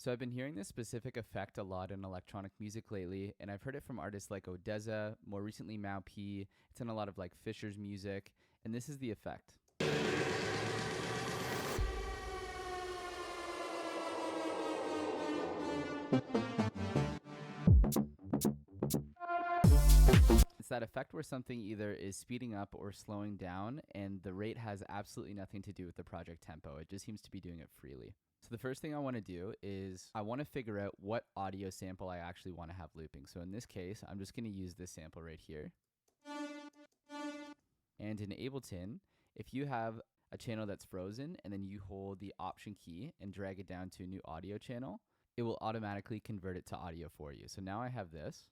So I've been hearing this specific effect a lot in electronic music lately, and I've heard it from artists like Odesza, more recently MauP. It's in a lot of like Fisher's music, and this is the effect. It's that effect where something either is speeding up or slowing down, and the rate has absolutely nothing to do with the project tempo. It just seems to be doing it freely. So the first thing I want to do is I want to figure out what audio sample I actually want to have looping. So in this case, I'm just going to use this sample right here. And in Ableton, if you have a channel that's frozen and then you hold the Option key and drag it down to a new audio channel, it will automatically convert it to audio for you. So now I have this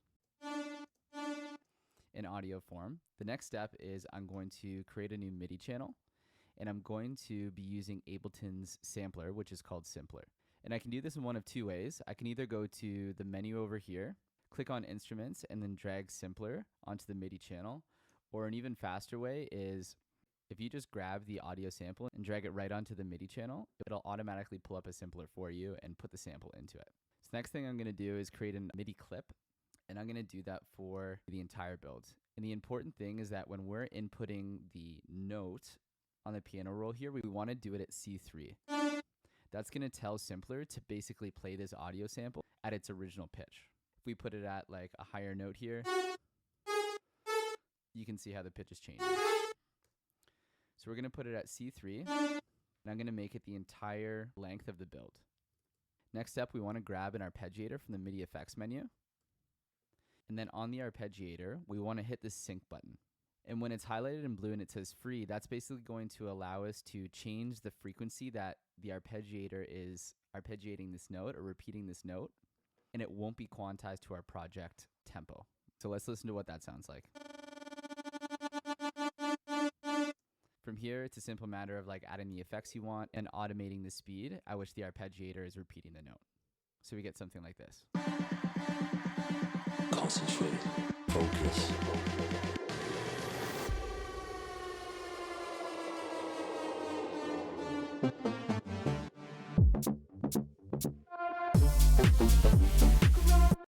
in audio form. The next step is I'm going to create a new MIDI channel, and I'm going to be using Ableton's sampler, which is called Simpler. And I can do this in one of two ways. I can either go to the menu over here, click on Instruments, and then drag Simpler onto the MIDI channel. Or an even faster way is if you just grab the audio sample and drag it right onto the MIDI channel, it'll automatically pull up a Simpler for you and put the sample into it. So the next thing I'm going to do is create a MIDI clip, and I'm going to do that for the entire build. And the important thing is that when we're inputting the note on the piano roll here, we want to do it at C3. That's going to tell Simpler to basically play this audio sample at its original pitch. If we put it at like a higher note here, you can see how the pitch is changing. So we're going to put it at C3, and I'm going to make it the entire length of the build. Next up, we want to grab an arpeggiator from the MIDI effects menu. And then on the arpeggiator, we want to hit the sync button. And when it's highlighted in blue and it says free, that's basically going to allow us to change the frequency that the arpeggiator is arpeggiating this note or repeating this note, and it won't be quantized to our project tempo. So let's listen to what that sounds like. From here, it's a simple matter of like adding the effects you want and automating the speed at which the arpeggiator is repeating the note. So we get something like this. Concentrate. Focus.